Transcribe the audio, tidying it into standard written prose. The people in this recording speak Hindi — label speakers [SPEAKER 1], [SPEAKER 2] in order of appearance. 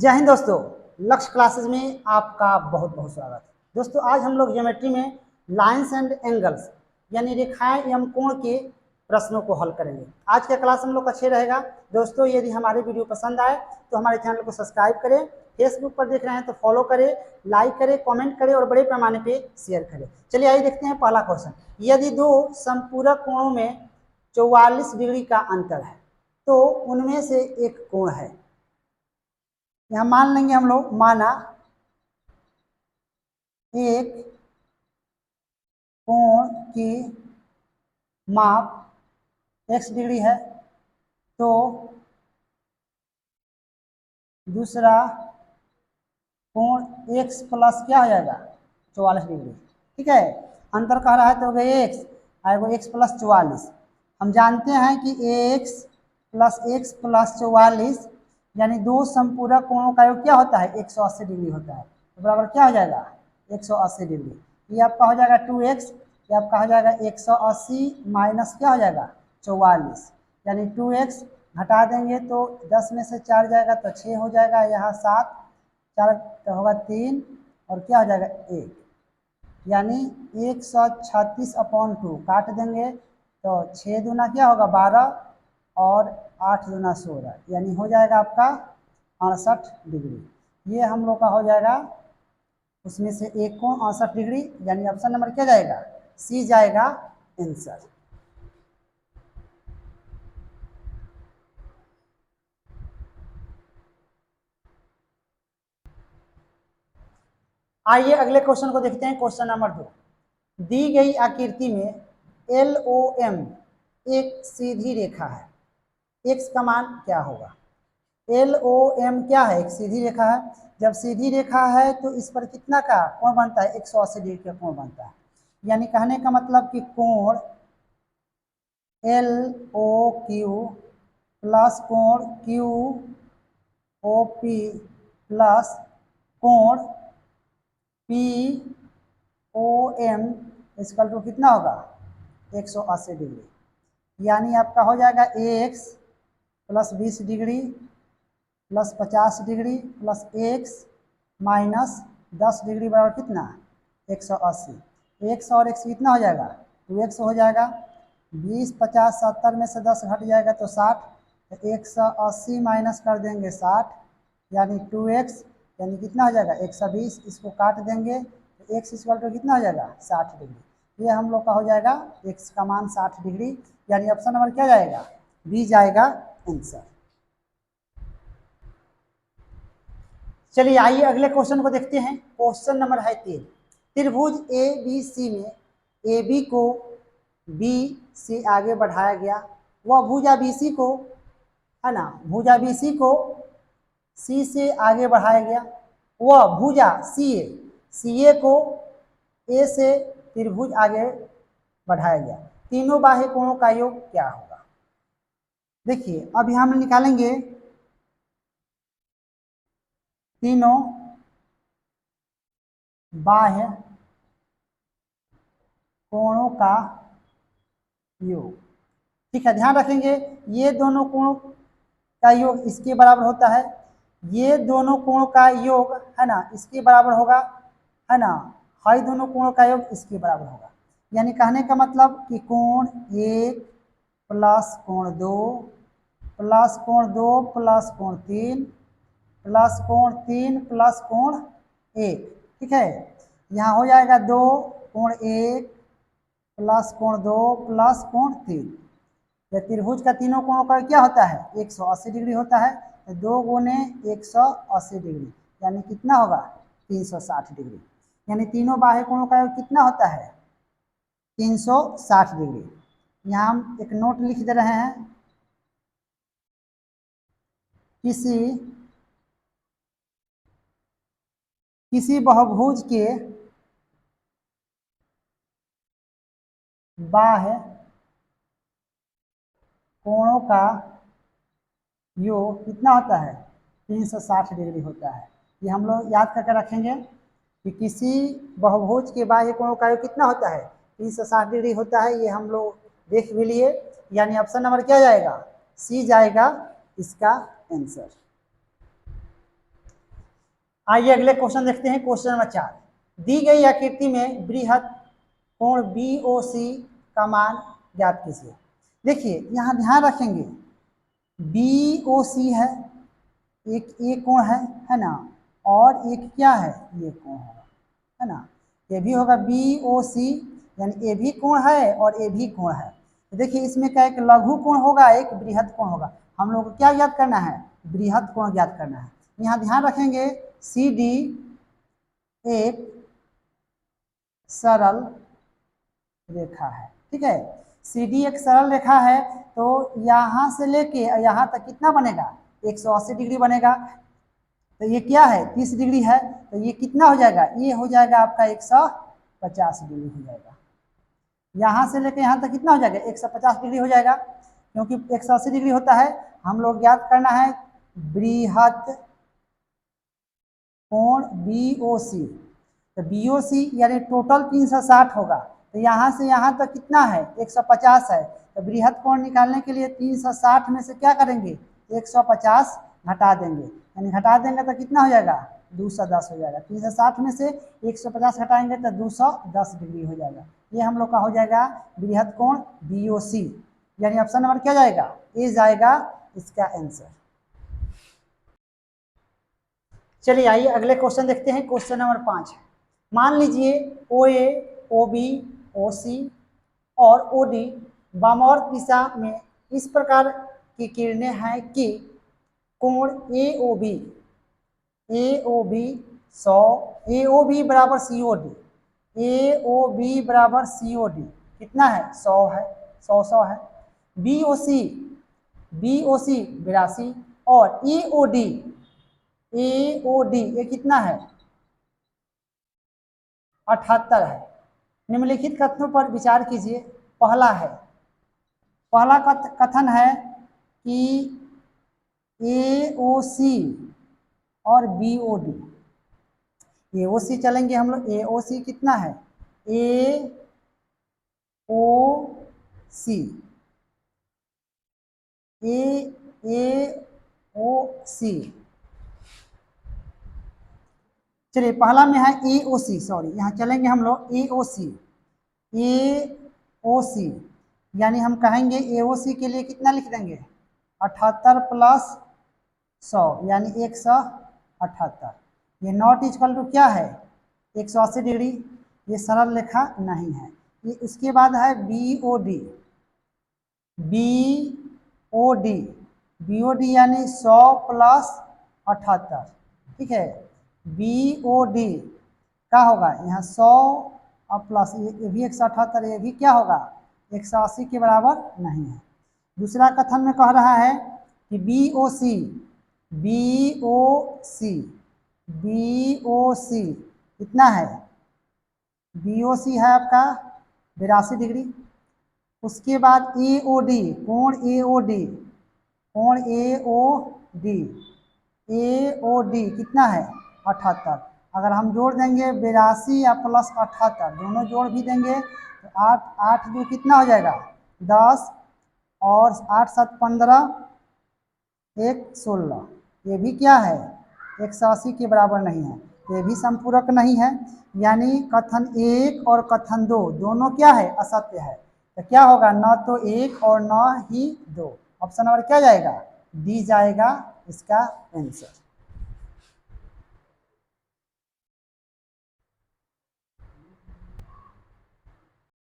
[SPEAKER 1] जय हिंद दोस्तों। लक्ष्य क्लासेस में आपका बहुत बहुत स्वागत है। दोस्तों आज हम लोग ज्योमेट्री में लाइंस एंड एंगल्स यानी रेखाएं एवं कोण के प्रश्नों को हल करेंगे। आज का क्लास हम लोग का अच्छे रहेगा। दोस्तों यदि हमारे वीडियो पसंद आए तो हमारे चैनल को सब्सक्राइब करें, फेसबुक पर देख रहे हैं तो फॉलो करें, लाइक करें, कमेंट करें और बड़े पैमाने पे शेयर करें। चलिए आइए देखते हैं पहला क्वेश्चन। यदि दो समपूरक कोणों में 44 डिग्री का अंतर है तो उनमें से एक कोण है। यहाँ मान लेंगे हम लोग, माना एक कोण की माप x डिग्री है तो दूसरा कोण x प्लस क्या हो जाएगा 44 डिग्री। ठीक है, अंतर कह रहा है तो हो गया x आएगा x प्लस 44। हम जानते हैं कि x प्लस 44 यानी दो समपूरक कोणों का योग क्या होता है 180 डिग्री होता है। तो बराबर क्या हो जाएगा 180 डिग्री। ये आपका हो जाएगा 2x, ये आपका हो जाएगा 180 माइनस क्या हो जाएगा 44 यानी 2x घटा देंगे तो 10 में से 4 जाएगा तो 6 हो जाएगा, यहाँ 7 4 तो होगा 3 और क्या हो जाएगा 1 यानी 136/2 काट देंगे तो 6 दूना क्या होगा 12 और 8 दूना 16 यानी हो जाएगा आपका 68 डिग्री। ये हम लोग का हो जाएगा उसमें से एक कोण 68 डिग्री यानी ऑप्शन नंबर क्या जाएगा सी जाएगा आंसर। आइए अगले क्वेश्चन को देखते हैं। क्वेश्चन नंबर 2, दी गई आकृति में LOM एक सीधी रेखा है, x का मान क्या होगा। LOM क्या है, एक सीधी रेखा है। जब सीधी रेखा है तो इस पर कितना का कोण बनता है 180 डिग्री का कोण बनता है। यानी कहने का मतलब कि कोण LOQ प्लस कोण QOP प्लस कोण POM इसका तो कितना होगा 180 डिग्री। यानी आपका हो जाएगा AX plus 20 degree plus 50 degree plus x minus 10 degree बराबर कितना 180। x और x कितना हो जाएगा 2x हो जाएगा। 20 50 70 में से 10 घट जाएगा तो 60, तो 180 माइनस कर देंगे 60 यानी 2x यानी कितना हो जाएगा 120। इसको काट देंगे तो x इक्वल टू कितना हो जाएगा 60 डिग्री। ये हम लोग का हो जाएगा x का मान 60 डिग्री यानी ऑप्शन नंबर क्या जाएगा बी जाएगा आंसर। चलिए आइए अगले क्वेश्चन को देखते हैं। क्वेश्चन नंबर है 3, त्रिभुज ABC में AB को B से आगे बढ़ाया गया, वह भुजा BC को है ना भुजा BC को C से आगे बढ़ाया गया, वह भुजा CA को A से त्रिभुज आगे बढ़ाया गया। तीनों बाह्य कोणों का योग क्या होगा। देखिए अभी हम निकालेंगे तीनों बाह्य कोणों का योग। ठीक है, ध्यान रखेंगे ये दोनों कोणों का योग इसके बराबर होता है, ये दोनों कोणों का योग है ना इसके बराबर होगा है ना, हाई दोनों कोणों का योग इसके बराबर होगा। यानी कहने का मतलब कि कोण 1 प्लस कोण 2 प्लस कोण 2 प्लस कोण 3 प्लस कोण 3 प्लस कोण 1। ठीक है, यहाँ हो जाएगा 2 कोण 1 प्लस कोण 2 प्लस कोण 3। या त्रिभुज का तीनों कोणों का क्या होता है 180 डिग्री होता है, तो 2 गुने 180 डिग्री यानी कितना होगा 360 डिग्री। यानी तीनों बाह्य कोणों का कितना होता है 360 डिग्री। यहाँ हम एक नोट लिख दे रहे हैं, किसी बहुभुज के बाह्य कोणों का योग कितना होता है 360 डिग्री होता है। ये हम लोग याद करके रखेंगे कि किसी बहुभुज के बाह्य कोणों का योग कितना होता है 360 डिग्री होता है। ये हम लोग देख भी लिए, यानी ऑप्शन नंबर क्या जाएगा सी जाएगा इसका आंसर। आइए अगले क्वेश्चन देखते हैं। क्वेश्चन नंबर 4, दी गई आकृति में बृहत कोण BOC का मान ज्ञात कीजिए। देखिए यहाँ ध्यान रखेंगे, BOC है, एक ये कोण है ना, और एक क्या है, ये कोण होगा, है ना, ये भी होगा BOC, यानी ये भी कोण है और ये भी कोण है। तो देखिए इसमें क्या, एक लघु कोण होगा, एक बृहत कोण होगा। हम लोग को क्या ज्ञात करना है, बृहत कोण ज्ञात करना है। यहाँ ध्यान रखेंगे CD एक सरल रेखा है, ठीक है, CD एक सरल रेखा है, तो यहाँ से लेके यहाँ तक कितना बनेगा, 180 डिग्री बनेगा। तो ये क्या है, 30 डिग्री है, तो ये कितना हो जाएगा, ये हो जाएगा आपका 150 डिग्री हो जाएगा। यहाँ से लेके यहाँ तक कितना हो जाएगा, 150 डिग्री हो जाएगा, क्योंकि 180 डिग्री होता है। हम लोग ज्ञात करना है बृहत कोण BOC। तो BOC यानी टोटल 360 होगा, तो यहाँ से यहाँ तक कितना है, 150 है। तो बृहत कोण निकालने के लिए 360 में से क्या करेंगे, 150 घटा देंगे, यानी घटा देंगे तो कितना हो जाएगा, 210 हो जाएगा। 360 में से 150 घटाएंगे तो 210 डिग्री हो जाएगा। ये हम लोग का हो जाएगा बृहत कोण BOC, यानी ऑप्शन नंबर क्या जाएगा, ए जाएगा इसका आंसर। चलिए आइए अगले क्वेश्चन देखते हैं। क्वेश्चन नंबर 5 है, मान लीजिए OA, OB, OC और OD वामावर्त दिशा में इस प्रकार की किरणें हैं कि कोण AOB 100, AOB बराबर COD, AOB बराबर COD कितना है, 100 है, 100 है। BOC 82 और AOD ये कितना है, 78 है। निम्नलिखित कथनों पर विचार कीजिए। पहला कथन है कि AOC और BOD, AOC चलेंगे हम लोग, AOC कितना है, AOC चलिए पहला में है AOC, सॉरी यहाँ चलेंगे हम लोग AOC, यानी हम कहेंगे AOC के लिए कितना लिख देंगे, 78 प्लस 100 यानी 178। ये नॉट इक्वल टू क्या है, 180 डिग्री, ये सरल रेखा नहीं है। ये उसके बाद है BOD यानी 100 प्लस 78, ठीक है। BOD क्या होगा, यहाँ 100 और प्लस ये भी 178, ये भी क्या होगा, 180 के बराबर नहीं है। दूसरा कथन में कह रहा है कि BOC कितना है, BOC है आपका 82 डिग्री। उसके बाद AOD कोण AOD कितना है, 78। अगर हम जोड़ देंगे 82 या प्लस 78 दोनों जोड़ भी देंगे तो 8 2 कितना हो जाएगा, 10 और 8 7 15 1 16, ये भी क्या है, 180 के बराबर नहीं है, ये भी संपूरक नहीं है। यानी कथन 1 और कथन 2 दोनों क्या है, असत्य है। तो क्या होगा, न तो 1 और न ही 2। ऑप्शन नंबर क्या जाएगा, डी जाएगा इसका आंसर।